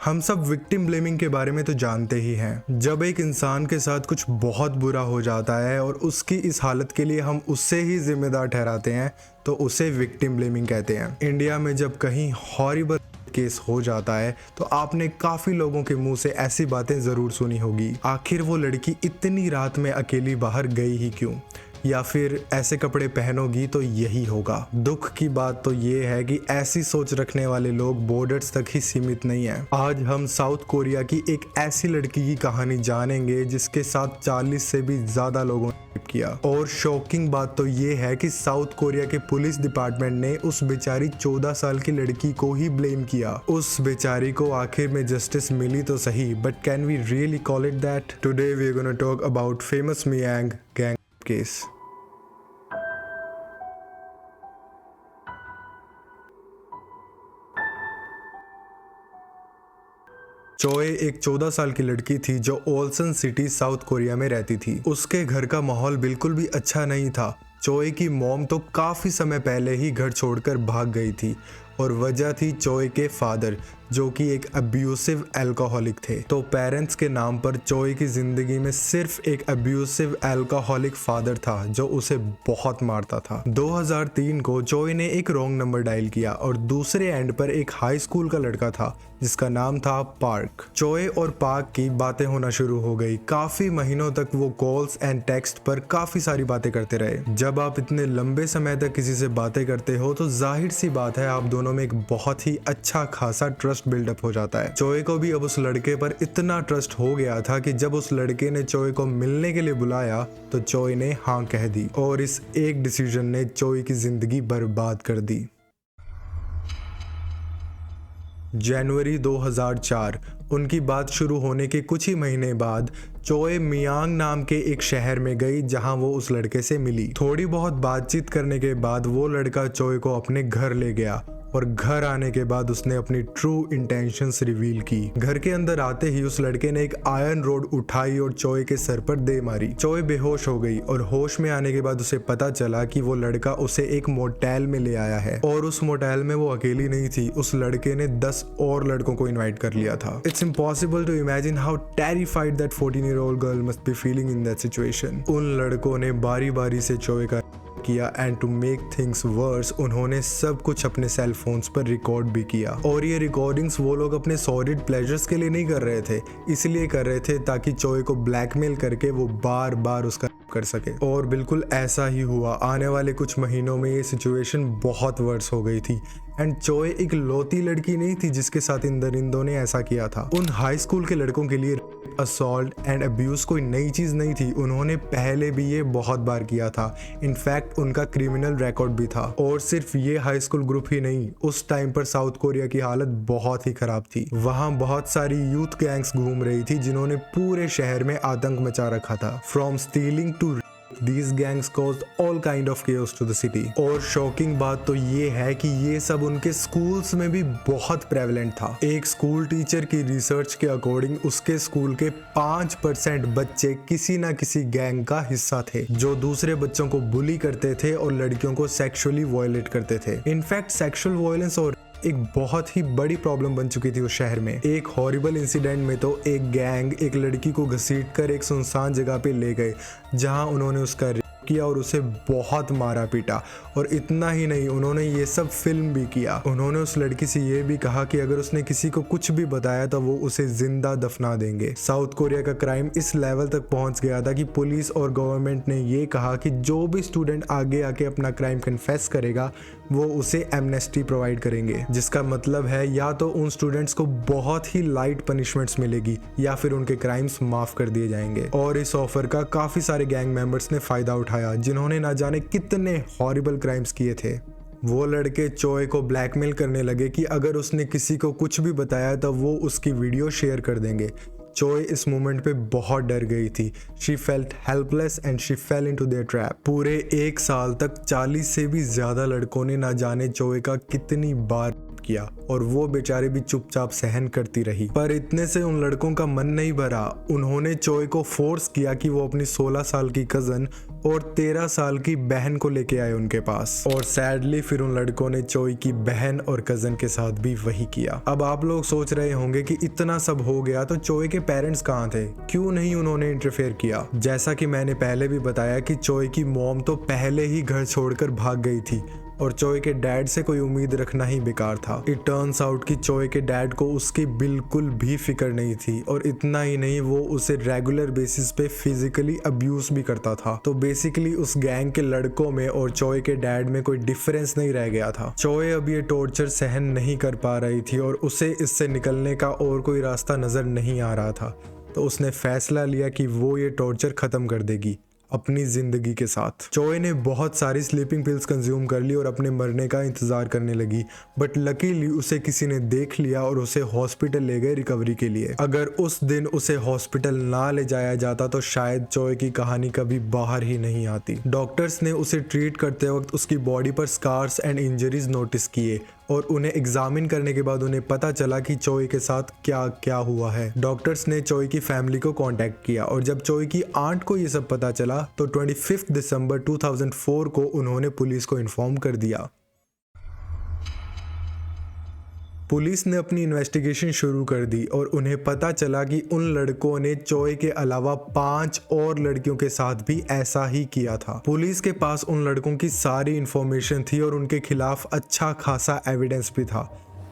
हम सब victim blaming के बारे में तो जानते ही हैं। जब एक इंसान के साथ कुछ बहुत बुरा हो जाता है और उसकी इस हालत के लिए हम उससे ही जिम्मेदार ठहराते हैं तो उसे विक्टिम ब्लेमिंग कहते हैं। इंडिया में जब कहीं हॉरिबल केस हो जाता है तो आपने काफी लोगों के मुंह से ऐसी बातें जरूर सुनी होगी। आखिर वो लड़की इतनी रात में अकेली बाहर गई ही क्यों, या फिर ऐसे कपड़े पहनोगी तो यही होगा। दुख की बात तो ये है कि ऐसी सोच रखने वाले लोग बॉर्डर्स तक ही सीमित नहीं है। आज हम साउथ कोरिया की एक ऐसी लड़की की कहानी जानेंगे जिसके साथ 40 से भी ज्यादा लोगों ने रेप किया। और शॉकिंग बात तो ये है कि साउथ कोरिया के पुलिस डिपार्टमेंट ने उस बेचारी 14 साल की लड़की को ही ब्लेम किया। उस बेचारी को आखिर में जस्टिस मिली तो सही, but can we really call it that? Today we are gonna talk about famous Miryang gang case. Choi एक 14 साल की लड़की थी जो ओल्सन सिटी साउथ कोरिया में रहती थी। उसके घर का माहौल बिल्कुल भी अच्छा नहीं था। चोए की मॉम तो काफी समय पहले ही घर छोड़कर भाग गई थी और वजह थी चोए के फादर जो कि एक अब्यूसिव अल्कोहलिक थे। तो पेरेंट्स के नाम पर चोए की जिंदगी में सिर्फ एक अब्यूसिव अल्कोहलिक फादर था जो उसे बहुत मारता था। 2003 को चोए ने एक रॉन्ग नंबर डायल किया और दूसरे एंड पर एक हाई स्कूल का लड़का था जिसका नाम था पार्क। चोए और पार्क की बातें होना शुरू हो गई। काफी महीनों तक वो कॉल्स एंड टेक्स्ट पर काफी सारी बातें करते रहे। जब आप इतने लंबे समय तक किसी से बातें करते हो तो जाहिर सी बात है आप दोनों में एक बहुत ही अच्छा खासा ट्रस्ट बिल्डअप हो जाता है। चोए को भी अब उस लड़के पर इतना ट्रस्ट हो गया था कि जब उस लड़के ने चोए को मिलने के लिए बुलाया तो चोए ने हाँ कह दी और इस एक डिसीजन ने चोए की जिंदगी बर्बाद कर दी। जनवरी 2004 उनकी बात शुरू होने के कुछ ही महीने बाद चोए मियांग नाम के एक शहर में गई जहां वो उस लड़के से मिली। थोड़ी बहुत बातचीत करने के बाद वो लड़का चोए को अपने घर ले गया और घर आने के बाद उसने अपनी ट्रू इंटेंशंस रिवील की। घर के अंदर आते ही उस लड़के ने एक आयरन रोड उठाई और चोए के सर पर दे मारी। चोए बेहोश हो गई और होश में आने के बाद उसे पता चला कि वो लड़का उसे एक मोटेल में ले आया है और उस मोटेल में वो अकेली नहीं थी, उस लड़के ने 10 और लड़कों को इनवाइट कर लिया था। It's impossible to imagine how terrified that 14-year-old girl must be feeling in that situation. उन लड़कों ने बारी बारी से चोए का किया and to make things worse उन्होंने सब कुछ अपने सेल फोन्स पर रिकॉर्ड भी किया। और ये रिकॉर्डिंग्स वो लोग अपने सॉलिड प्लेजर्स के लिए नहीं कर रहे थे, इसलिए कर रहे थे ताकि चोए को ब्लैकमेल करके वो बार बार उसका कर सके। और बिल्कुल ऐसा ही हुआ। आने वाले कुछ महीनों में ये सिचुएशन बहुत वर्स हो गई थी एंड चोए एक लौती लड़की नहीं थी जिसके साथ इन दरिंदों ने ऐसा किया था। उन हाई स्कूल के लड़कों के लिए असॉल्ट एंड अब्यूज कोई नई चीज नहीं थी, उन्होंने पहले भी ये बहुत बार किया था। इनफैक्ट उनका क्रिमिनल रिकॉर्ड भी था। और सिर्फ ये हाई स्कूल ग्रुप ही नहीं, उस टाइम पर साउथ कोरिया की हालत बहुत ही खराब थी। वहाँ बहुत सारी यूथ गैंग्स घूम रही थी जिन्होंने पूरे शहर में आतंक मचा रखा था। From stealing to These gangs caused all kind of chaos to the city। और शॉकिंग बात तो ये है कि ये सब उनके स्कूल्स में भी बहुत प्रेवलेंट था। एक स्कूल टीचर की रिसर्च के अकॉर्डिंग उसके स्कूल के 5% बच्चे किसी ना किसी गैंग का हिस्सा थे जो दूसरे बच्चों को बुली करते थे और लड़कियों को सेक्सुअली वायलेट करते थे। इनफैक्ट सेक्सुअल वायलेंस और एक बहुत ही बड़ी प्रॉब्लम बन चुकी थी उस शहर में। एक हॉरिबल इंसिडेंट में तो एक गैंग एक लड़की को घसीटकर एक सुनसान जगह पे ले गए जहां उन्होंने उसका रेप किया और उसे बहुत मारा पीटा। और इतना ही नहीं, उन्होंने ये सब फिल्म भी किया। उन्होंने उस लड़की से ये भी कहा कि अगर उसने किसी को कुछ भी बताया तो वो उसे जिंदा दफना देंगे। साउथ कोरिया का क्राइम इस लेवल तक पहुंच गया था कि पुलिस और गवर्नमेंट ने ये कहा कि जो भी स्टूडेंट आगे आके अपना क्राइम कन्फेस करेगा वो उसे एमनेस्टी प्रोवाइड करेंगे, जिसका मतलब है या तो उन स्टूडेंट्स को बहुत ही लाइट पनिशमेंट्स मिलेगी या फिर उनके क्राइम्स माफ कर दिए जाएंगे। और इस ऑफर का काफी सारे गैंग मेंबर्स ने फायदा उठाया जिन्होंने ना जाने कितने हॉरिबल क्राइम्स किए थे। वो लड़के चोए को ब्लैकमेल करने लगे कि अगर उसने किसी को कुछ भी बताया तो वो उसकी वीडियो शेयर कर देंगे। चोए इस मोमेंट पे बहुत डर गई थी। She felt helpless and she fail into their trap. पूरे 1 साल तक 40 से भी ज्यादा लड़कों ने ना जाने चोए का कितनी बार स्टार्ट किया और वो बेचारे भी चुपचाप सहन करती रही। पर इतने से उन लड़कों का मन नहीं भरा। उन्होंने चोय को फोर्स किया कि वो अपनी 16 साल की कजन और 13 साल की बहन को लेके आए उनके पास। और सैडली फिर उन लड़कों ने चोय की बहन और कजन के साथ भी वही किया। अब आप लोग सोच रहे होंगे कि इतना सब हो गया तो चोय के पेरेंट्स कहाँ थे, क्यों नहीं उन्होंने इंटरफेयर किया। जैसा कि मैंने पहले भी बताया कि चोय की मॉम तो पहले ही घर छोड़कर भाग गई थी और चोय के डैड से कोई उम्मीद रखना ही बेकार था। इट टर्न्स आउट कि चोय के डैड को उसकी बिल्कुल भी फिक्र नहीं थी और इतना ही नहीं, वो उसे रेगुलर बेसिस पे फिजिकली अब्यूज भी करता था। तो बेसिकली उस गैंग के लड़कों में और चोय के डैड में कोई डिफरेंस नहीं रह गया था। चोय अब ये टॉर्चर सहन नहीं कर पा रही थी और उसे इससे निकलने का और कोई रास्ता नजर नहीं आ रहा था। तो उसने फैसला लिया कि वो ये टॉर्चर खत्म कर देगी अपनी जिंदगी के साथ। चोय ने बहुत सारी स्लीपिंग पिल्स कंज्यूम कर ली और अपने मरने का इंतजार करने लगी, बट लकीली उसे किसी ने देख लिया और उसे हॉस्पिटल ले गए रिकवरी के लिए। अगर उस दिन उसे हॉस्पिटल ना ले जाया जाता तो शायद चोय की कहानी कभी बाहर ही नहीं आती। डॉक्टर्स ने उसे ट्रीट करते वक्त उसकी बॉडी पर स्कार्स एंड इंजरीज नोटिस किए और उन्हें एग्जामिन करने के बाद उन्हें पता चला कि चोय के साथ क्या क्या हुआ है। डॉक्टर्स ने चोय की फैमिली को कांटेक्ट किया और जब चोय की आंट को ये सब पता चला तो 25 दिसंबर 2004 को उन्होंने पुलिस को इन्फॉर्म कर दिया। पुलिस ने अपनी इन्वेस्टिगेशन शुरू कर दी और उन्हें पता चला कि उन लड़कों ने चोय के अलावा 5 और लड़कियों के साथ भी ऐसा ही किया था। पुलिस के पास उन लड़कों की सारी इंफॉर्मेशन थी और उनके खिलाफ अच्छा खासा एविडेंस भी था।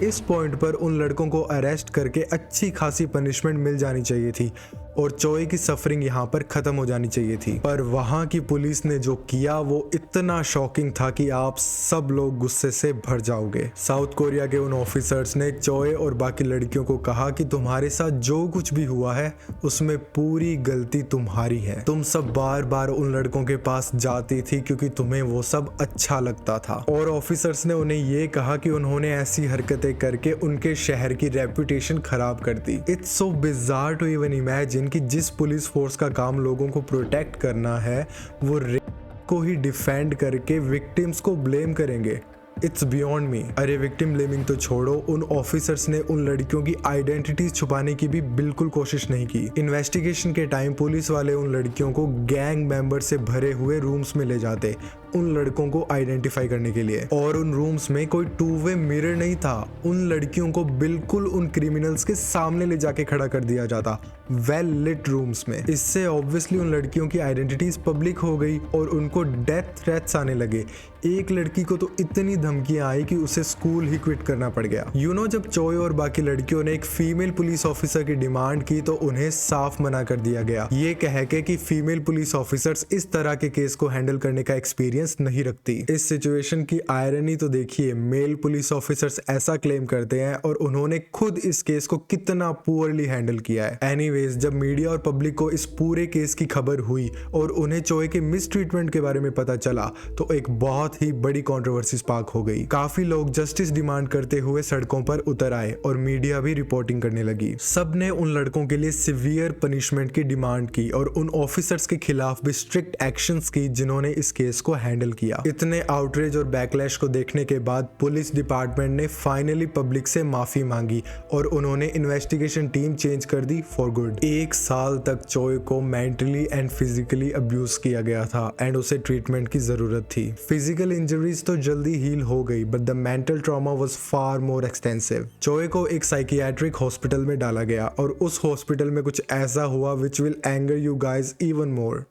इस पॉइंट पर उन लड़कों को अरेस्ट करके अच्छी खासी पनिशमेंट मिल जानी चाहिए थी और चोय की सफरिंग यहाँ पर खत्म हो जानी चाहिए थी। पर वहाँ की पुलिस ने जो किया वो इतना शॉकिंग था कि आप सब लोग गुस्से से भर जाओगे। साउथ कोरिया के उन ऑफिसर्स ने चोय और बाकी लड़कियों को कहा कि तुम्हारे साथ जो कुछ भी हुआ है उसमें पूरी गलती तुम्हारी है। तुम सब बार बार उन लड़कों के पास जाती थी क्योंकि तुम्हें वो सब अच्छा लगता था। और ऑफिसर्स ने उन्हें ये कहा कि उन्होंने ऐसी हरकतें करके उनके शहर की रेपुटेशन खराब कर दी। It's so bizarre to even imagine कि जिस पुलिस फोर्स का काम लोगों को प्रोटेक्ट करना है वो रेप को ही डिफेंड करके विक्टिम्स को ब्लेम करेंगे। It's beyond me. अरे विक्टिम ब्लेमिंग तो छोड़ो, उन ऑफिसर्स ने उन लड़कियों की आइडेंटिटीज छुपाने की भी बिल्कुल कोशिश नहीं की। इन्वेस्टिगेशन के टाइम पुलिस वाले उन लड़कियों को गैंग मेंबर से भरे हुए रूम्स में ले जाते उन लड़कों को आइडेंटिफाई करने के लिए, और उन रूम्स में कोई 2-वे मिरर नहीं था। उन लड़कियों को बिल्कुल उन क्रिमिनल्स के सामने ले जाके खड़ा कर दिया जाता वेल लिट रूम्स में। इससे ऑब्वियसली उन लड़कियों की आइडेंटिटीज पब्लिक हो गई और उनको डेथ थ्रेट्स आने लगे। एक लड़की को तो इतनी धमकियां आई कि उसे स्कूल ही क्विट करना पड़ गया। जब चोय और बाकी लड़कियों ने एक फीमेल पुलिस ऑफिसर की डिमांड की तो उन्हें साफ मना कर दिया गया, ये कह के कि फीमेल पुलिस ऑफिसर्स इस तरह के केस को हैंडल करने का एक्सपीरियंस नहीं रखती। इस सिचुएशन की आयरनी तो देखिए, मेल पुलिस ऑफिसर्स ऐसा क्लेम करते हैं और उन्होंने खुद इस केस को कितना पुअरली हैंडल किया है। एनीवेज, जब मीडिया और पब्लिक को इस पूरे केस की खबर हुई और उन्हें चोय के मिसट्रीटमेंट के बारे में पता चला तो एक बहुत ही बड़ी कंट्रोवर्सी स्पार्क हो गई। काफी लोग जस्टिस डिमांड करते हुए सड़कों पर उतर आए और मीडिया भी रिपोर्टिंग करने लगी। सबने उन लड़कों के लिए सिवियर पनिशमेंट की डिमांड की और उन ऑफिसर्स के खिलाफ भी स्ट्रिक्ट एक्शंस की जिन्होंने इस केस को हैंडल किया। इतने आउटरेज और बैकलैश को देखने के बाद पुलिस डिपार्टमेंट ने फाइनली पब्लिक से माफी मांगी और उन्होंने इन्वेस्टिगेशन टीम चेंज कर दी फॉर गुड। 1 साल तक चोय को मेंटली एंड फिजिकली अब्यूज किया गया था एंड उसे ट्रीटमेंट की जरूरत थी। फिजिकल इंजरीज तो जल्दी हील हो गई but the mental trauma was far more extensive. चोय को एक साइकियाट्रिक हॉस्पिटल में डाला गया और उस हॉस्पिटल में कुछ ऐसा हुआ which will anger you guys even more.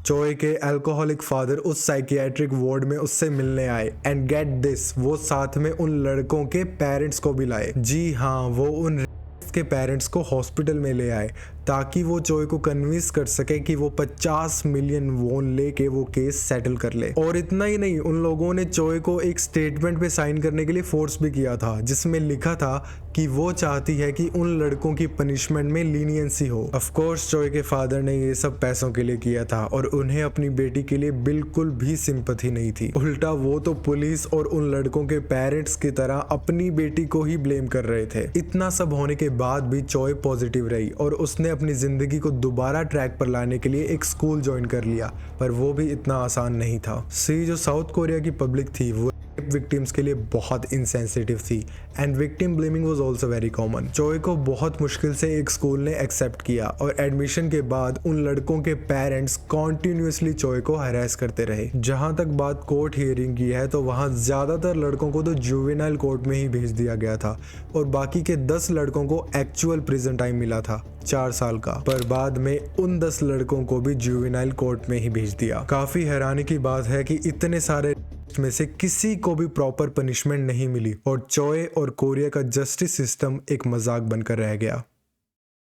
चोय के अल्कोहलिक फादर उस साइकियाट्रिक वार्ड में उससे मिलने आए एंड गेट दिस, वो साथ में उन लड़कों के पेरेंट्स को भी लाए। जी हाँ, वो उन के पेरेंट्स को हॉस्पिटल में ले आए ताकि वो चोय को कन्विंस कर सके कि वो 50 मिलियन वोन लेके वो केस सेटल कर ले। और इतना ही नहीं, उन लोगों ने चोय को एक स्टेटमेंट पे साइन करने के लिए फोर्स भी किया था जिसमें लिखा था कि वो चाहती है कि उन लड़कों की पनिशमेंट में लीनियंसी हो। ऑफ कोर्स चोय के फादर ने ये सब पैसों के लिए किया था और उन्हें अपनी बेटी के लिए बिल्कुल भी सिंपैथी नहीं थी। उल्टा वो तो पुलिस और उन लड़कों के पेरेंट्स की तरह अपनी बेटी को ही ब्लेम कर रहे थे। इतना सब होने के बाद भी चोय पॉजिटिव रही और उसने अपनी जिंदगी को दोबारा ट्रैक पर लाने के लिए एक स्कूल ज्वाइन कर लिया, पर वो भी इतना आसान नहीं था। जो साउथ कोरिया की पब्लिक थी वो विक्टिम्स के लिए बहुत इनसेंसिटिव थी and victim blaming was also very common. चोए को बहुत मुश्किल से एक स्कूल ने एक्सेप्ट किया और एडमिशन के बाद उन लड़कों के पेरेंट्स कॉन्टिन्यूसली चोए को हरास करते रहे। जहां तक बात कोर्ट हियरिंग की है तो वहां ज्यादातर लड़कों को तो जुवेनाइल कोर्ट में ही भेज दिया गया था और बाकी के 10 लड़कों को एक्चुअल प्रिजन टाइम मिला था 4 साल का, पर बाद में उन 10 लड़कों को भी जुवेनाइल कोर्ट में ही भेज दिया। काफी हैरानी की बात है कि इतने सारे में से किसी को भी प्रॉपर पनिशमेंट नहीं मिली और चोए और कोरिया का जस्टिस सिस्टम एक मजाक बनकर रह गया।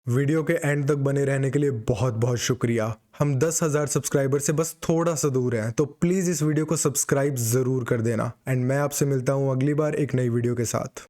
वीडियो के एंड तक बने रहने के लिए बहुत बहुत शुक्रिया। हम 10,000 सब्सक्राइबर से बस थोड़ा सा दूर हैं, तो प्लीज इस वीडियो को सब्सक्राइब जरूर कर देना एंड मैं आपसे मिलता हूँ अगली बार एक नई वीडियो के साथ।